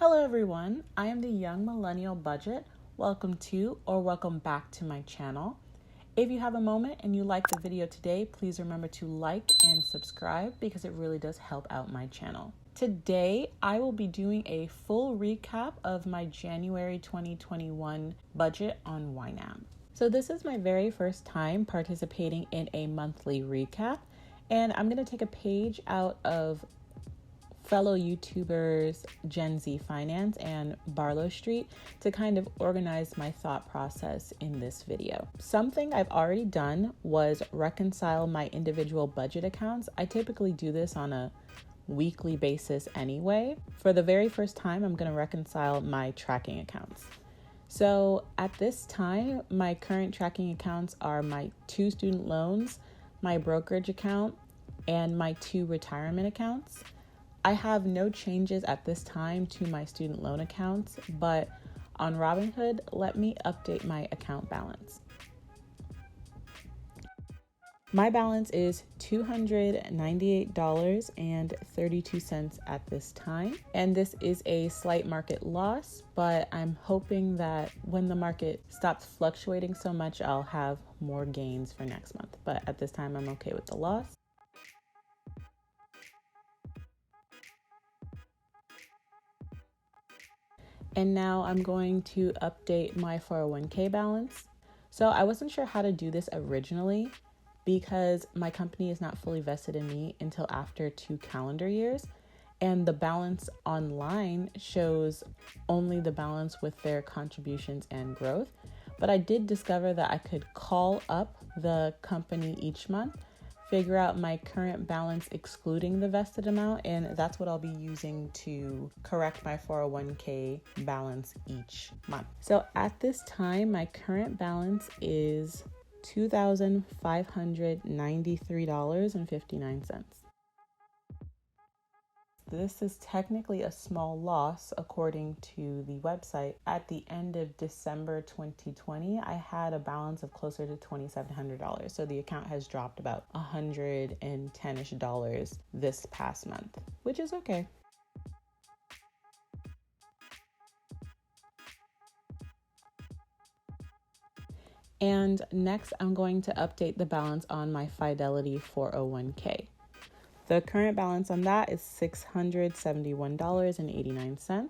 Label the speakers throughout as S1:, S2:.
S1: Hello everyone, I am the Young Millennial Budget. Welcome to or welcome back to my channel. If you have a moment and you like the video today, please remember to like and subscribe because it really does help out my channel. Today, I will be doing a full recap of my January 2021 budget on YNAB. So this is my very first time participating in a monthly recap, and I'm going to take a page out of fellow YouTubers Gen Z Finance and Barlow Street to kind of organize my thought process in this video. Something I've already done was reconcile my individual budget accounts. I typically do this on a weekly basis anyway. For the very first time, I'm going to reconcile my tracking accounts. So at this time, my current tracking accounts are my 2 student loans, my brokerage account, and my 2 retirement accounts. I have no changes at this time to my student loan accounts, but on Robinhood, let me update my account balance. My balance is $298.32 at this time, and this is a slight market loss, but I'm hoping that when the market stops fluctuating so much, I'll have more gains for next month. But at this time, I'm okay with the loss. And now I'm going to update my 401k balance. So I wasn't sure how to do this originally because my company is not fully vested in me until after 2 calendar years. And the balance online shows only the balance with their contributions and growth. But I did discover that I could call up the company each month, figure out my current balance excluding the vested amount, and that's what I'll be using to correct my 401k balance each month. So at this time, my current balance is $2,593.59. This is technically a small loss according to the website. At the end of December 2020, I had a balance of closer to $2,700. So the account has dropped about $110-ish this past month, which is okay. And next, I'm going to update the balance on my Fidelity 401k. The current balance on that is $671.89.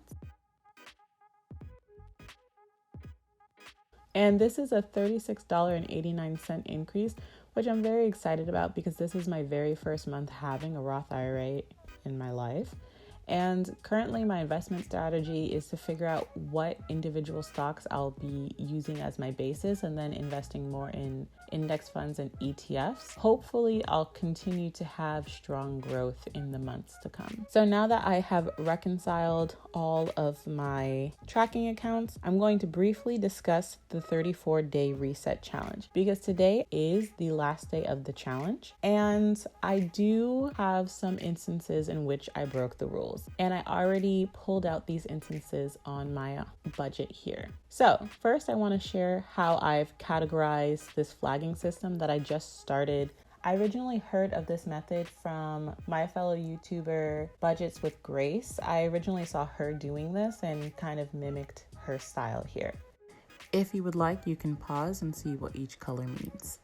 S1: And this is a $36.89 increase, which I'm very excited about because this is my very first month having a Roth IRA in my life. And currently my investment strategy is to figure out what individual stocks I'll be using as my basis and then investing more in index funds and ETFs. Hopefully I'll continue to have strong growth in the months to come. So now that I have reconciled all of my tracking accounts, I'm going to briefly discuss the 34-day reset challenge because today is the last day of the challenge. And I do have some instances in which I broke the rules. And I already pulled out these instances on my budget here. So first I want to share how I've categorized this flagging system that I just started. I originally heard of this method from my fellow YouTuber Budgets with Grace. I originally saw her doing this and kind of mimicked her style here. If you would like, you can pause and see what each color means.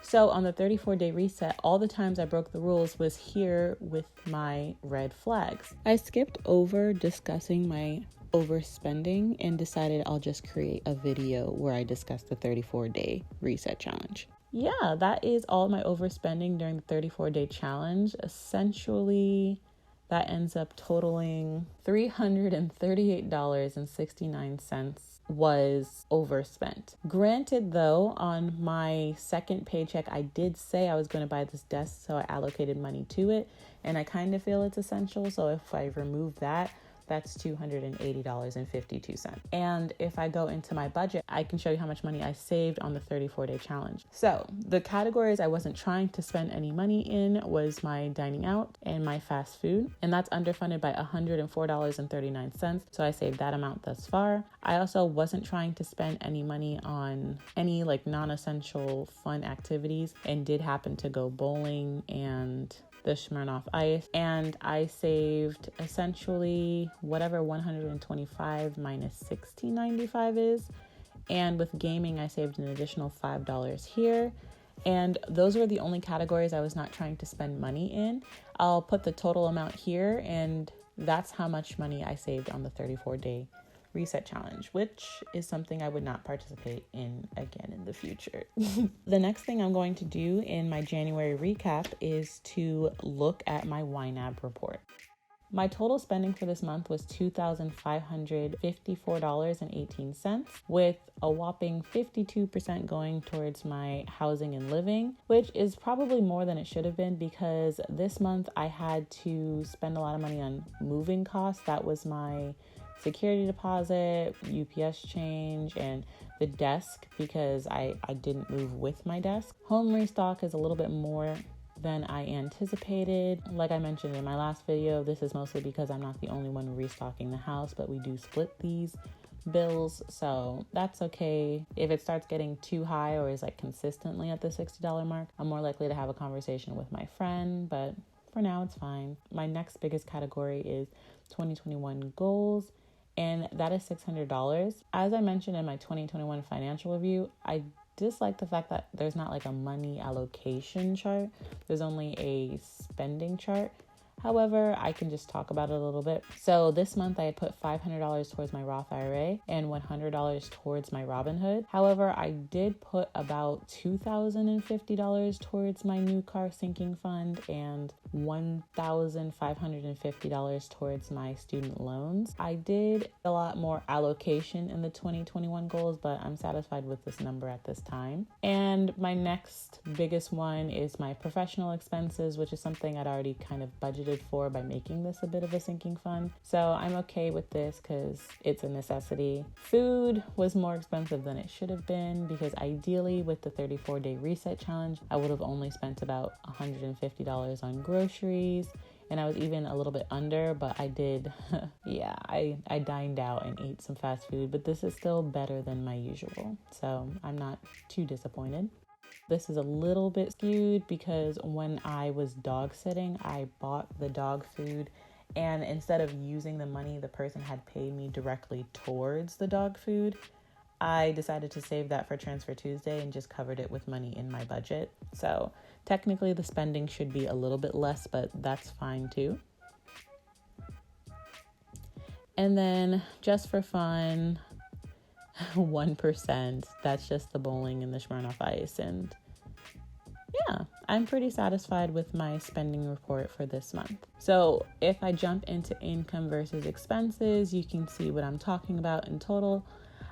S1: So on the 34-day reset, all the times I broke the rules was here with my red flags. I skipped over discussing my overspending and decided I'll just create a video where I discuss the 34-day reset challenge. Yeah, that is all my overspending during the 34-day challenge. Essentially, that ends up totaling $338.69 was overspent. Granted though, on my second paycheck, I did say I was going to buy this desk, so I allocated money to it, and I kind of feel it's essential. So if I remove that, that's $280.52. And if I go into my budget, I can show you how much money I saved on the 34-day challenge. So the categories I wasn't trying to spend any money in was my dining out and my fast food. And that's underfunded by $104.39. So I saved that amount thus far. I also wasn't trying to spend any money on any non-essential fun activities and did happen to go bowling and the Smirnoff Ice, and I saved essentially whatever 125 minus $16.95 is. And with gaming, I saved an additional $5 here. And those were the only categories I was not trying to spend money in. I'll put the total amount here, and that's how much money I saved on the 34-day reset challenge, which is something I would not participate in again in the future. The next thing I'm going to do in my January recap is to look at my YNAB report. My total spending for this month was $2,554.18, with a whopping 52% going towards my housing and living, which is probably more than it should have been because this month I had to spend a lot of money on moving costs. That was my security deposit, UPS change, and the desk because I didn't move with my desk. Home restock is a little bit more than I anticipated. Like I mentioned in my last video, this is mostly because I'm not the only one restocking the house, but we do split these bills, so that's okay. If it starts getting too high or is like consistently at the $60 mark, I'm more likely to have a conversation with my friend, but for now it's fine. My next biggest category is 2021 goals, and that is $600. As I mentioned in my 2021 financial review, I dislike the fact that there's not like a money allocation chart. There's only a spending chart. However, I can just talk about it a little bit. So this month I had put $500 towards my Roth IRA and $100 towards my Robinhood. However, I did put about $2,050 towards my new car sinking fund and $1,550 towards my student loans. I did a lot more allocation in the 2021 goals, but I'm satisfied with this number at this time. And my next biggest one is my professional expenses, which is something I'd already kind of budgeted for by making this a bit of a sinking fund. So I'm okay with this because it's a necessity. Food was more expensive than it should have been because ideally with the 34-day reset challenge, I would have only spent about $150 on groceries. And I was even a little bit under, but I did, I dined out and ate some fast food, but this is still better than my usual. So I'm not too disappointed. This is a little bit skewed because when I was dog sitting, I bought the dog food, and instead of using the money the person had paid me directly towards the dog food, I decided to save that for Transfer Tuesday and just covered it with money in my budget. So technically the spending should be a little bit less, but that's fine too. And then just for fun, 1%, that's just the bowling and the Smirnoff Ice. And yeah, I'm pretty satisfied with my spending report for this month. So if I jump into income versus expenses, you can see what I'm talking about in total.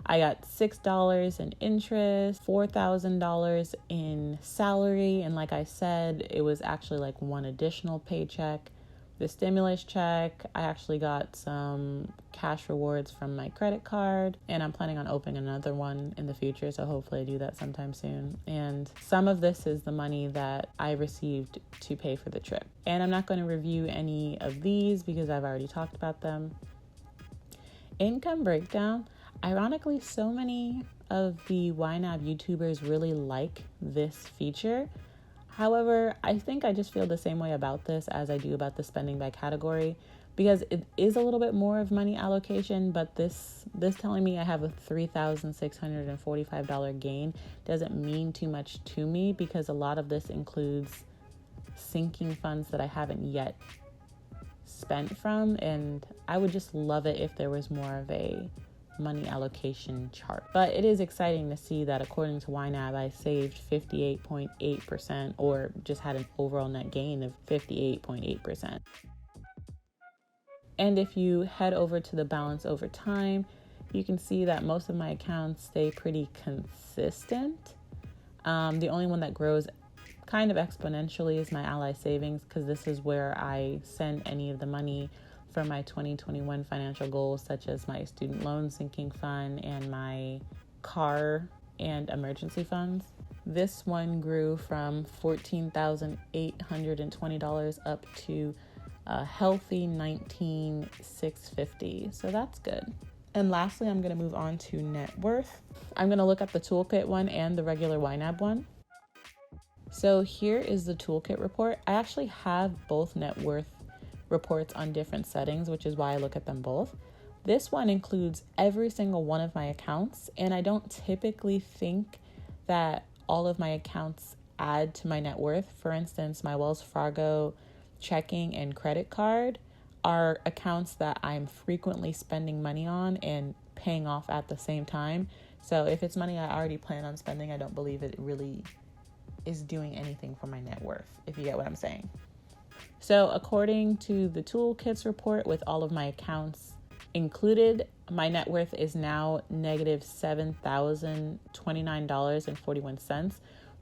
S1: I got $6 in interest, $4,000 in salary. And like I said, it was actually like one additional paycheck. The stimulus check, I actually got some cash rewards from my credit card, and I'm planning on opening another one in the future, so hopefully I do that sometime soon. And some of this is the money that I received to pay for the trip. And I'm not going to review any of these because I've already talked about them. Income breakdown. Ironically, so many of the YNAB YouTubers really like this feature. However, I think I just feel the same way about this as I do about the spending by category because it is a little bit more of money allocation, but this telling me I have a $3,645 gain doesn't mean too much to me because a lot of this includes sinking funds that I haven't yet spent from, and I would just love it if there was more of a money allocation chart. But it is exciting to see that according to YNAB, I saved 58.8% or just had an overall net gain of 58.8%. And if you head over to the balance over time, you can see that most of my accounts stay pretty consistent. The only one that grows kind of exponentially is my Ally Savings because this is where I send any of the money for my 2021 financial goals, such as my student loan sinking fund and my car and emergency funds. This one grew from $14,820 up to a healthy $19,650. So that's good. And lastly, I'm going to move on to net worth. I'm going to look at the toolkit one and the regular YNAB one. So here is the toolkit report. I actually have both net worth reports on different settings, which is why I look at them both. This one includes every single one of my accounts, and I don't typically think that all of my accounts add to my net worth. For instance, my Wells Fargo checking and credit card are accounts that I'm frequently spending money on and paying off at the same time. So if it's money I already plan on spending, I don't believe it really is doing anything for my net worth, if you get what I'm saying. So according to the toolkits report, with all of my accounts included, my net worth is now negative $7,029.41,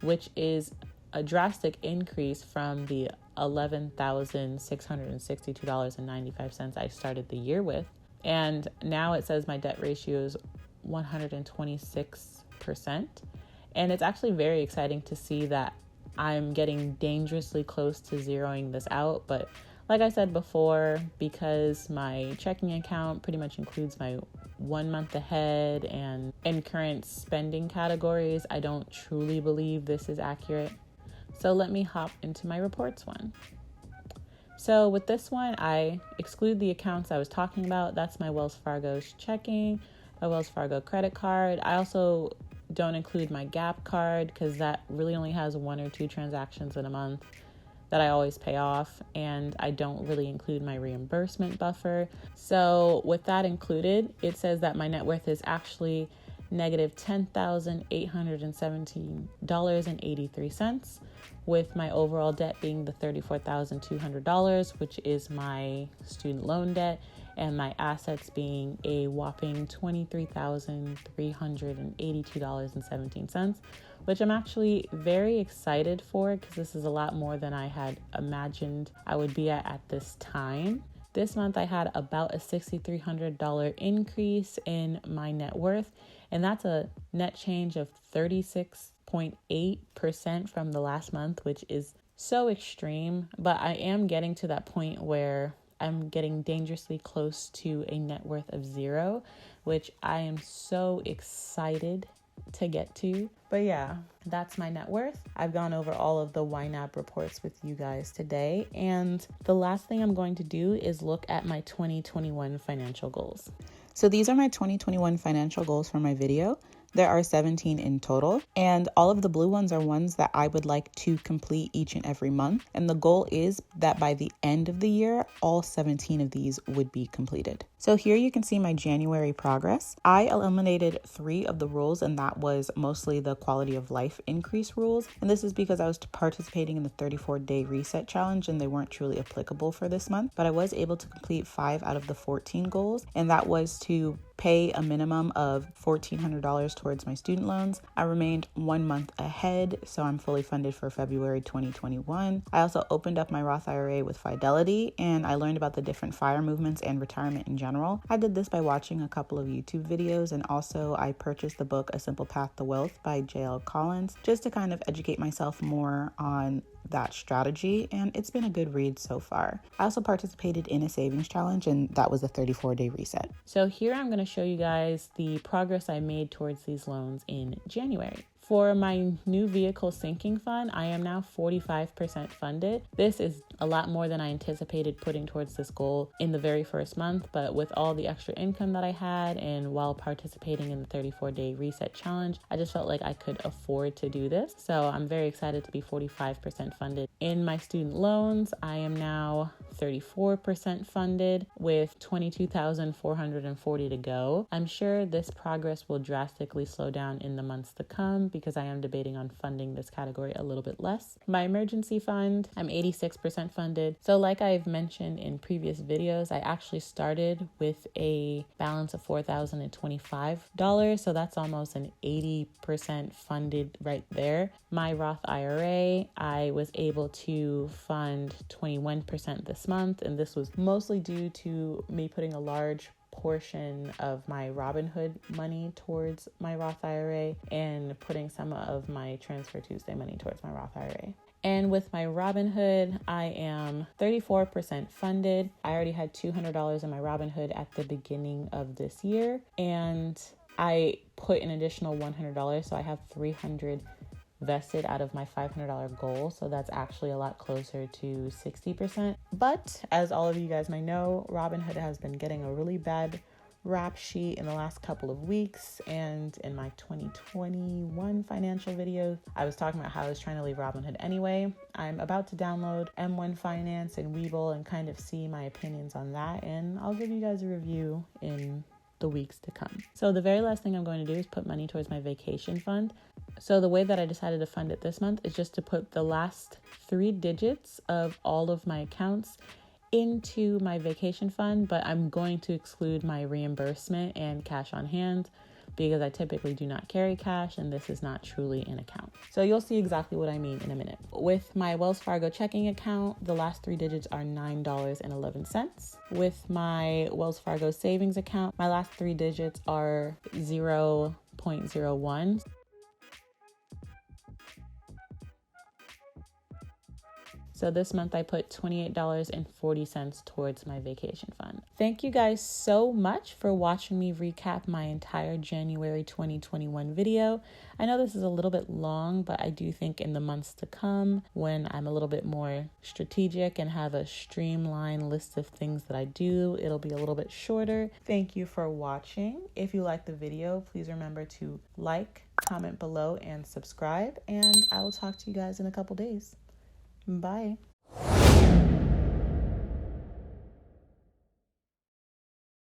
S1: which is a drastic increase from the $11,662.95 I started the year with. And now it says my debt ratio is 126%. And it's actually very exciting to see that I'm getting dangerously close to zeroing this out. But like I said before, because my checking account pretty much includes my 1 month ahead and current spending categories, I don't truly believe this is accurate. So let me hop into my reports one. So with this one, I exclude the accounts I was talking about. That's my Wells Fargo checking, my Wells Fargo credit card. I also don't include my Gap card because that really only has 1 or 2 transactions in a month that I always pay off, and I don't really include my reimbursement buffer. So with that included, it says that my net worth is actually negative $10,817.83, with my overall debt being the $34,200, which is my student loan debt, and my assets being a whopping $23,382.17, which I'm actually very excited for because this is a lot more than I had imagined I would be at this time. This month I had about a $6,300 increase in my net worth, and that's a net change of 36.8% from the last month, which is so extreme. But I am getting to that point where I'm getting dangerously close to a net worth of 0, which I am so excited to get to. But yeah, that's my net worth. I've gone over all of the YNAB reports with you guys today. And the last thing I'm going to do is look at my 2021 financial goals. So these are my 2021 financial goals for my video. There are 17 in total, and all of the blue ones are ones that I would like to complete each and every month. And the goal is that by the end of the year, all 17 of these would be completed. So here you can see my January progress. I eliminated 3 of the rules, and that was mostly the quality of life increase rules. And this is because I was participating in the 34-day reset challenge, and they weren't truly applicable for this month. But I was able to complete 5 out of the 14 goals, and that was to pay a minimum of $1,400 towards my student loans. I remained 1 month ahead, so I'm fully funded for February 2021. I also opened up my Roth IRA with Fidelity, and I learned about the different FIRE movements and retirement in general. I did this by watching a couple of YouTube videos, and also I purchased the book A Simple Path to Wealth by J.L. Collins, just to kind of educate myself more on that strategy, and it's been a good read so far. I also participated in a savings challenge, and that was a 34-day reset. So here I'm going to show you guys the progress I made towards these loans in January. For my new vehicle sinking fund, I am now 45% funded. This is a lot more than I anticipated putting towards this goal in the very first month, but with all the extra income that I had and while participating in the 34-day reset challenge, I just felt like I could afford to do this. So I'm very excited to be 45% funded. In my student loans, I am now 34% funded with $22,440 to go. I'm sure this progress will drastically slow down in the months to come because I am debating on funding this category a little bit less. My emergency fund, I'm 86% funded. So like I've mentioned in previous videos, I actually started with a balance of $4,025. So that's almost an 80% funded right there. My Roth IRA, I was able to fund 21% this month, and this was mostly due to me putting a large portion of my Robinhood money towards my Roth IRA and putting some of my Transfer Tuesday money towards my Roth IRA. And with my Robinhood, I am 34% funded. I already had $200 in my Robinhood at the beginning of this year, and I put an additional $100, so I have $300 vested out of my $500 goal. So that's actually a lot closer to 60%. But as all of you guys might know, Robinhood has been getting a really bad rap sheet in the last couple of weeks. And in my 2021 financial video, I was talking about how I was trying to leave Robinhood anyway. I'm about to download M1 Finance and Webull and kind of see my opinions on that. And I'll give you guys a review in the weeks to come. So the very last thing I'm going to do is put money towards my vacation fund. So the way that I decided to fund it this month is just to put the last 3 digits of all of my accounts into my vacation fund, but I'm going to exclude my reimbursement and cash on hand because I typically do not carry cash and this is not truly an account. So you'll see exactly what I mean in a minute. With my Wells Fargo checking account, the last 3 digits are $9.11. With my Wells Fargo savings account, my last 3 digits are 0.01. So this month I put $28.40 towards my vacation fund. Thank you guys so much for watching me recap my entire January 2021 video. I know this is a little bit long, but I do think in the months to come, when I'm a little bit more strategic and have a streamlined list of things that I do, it'll be a little bit shorter. Thank you for watching. If you like the video, please remember to like, comment below, and subscribe. And I will talk to you guys in a couple days. Bye.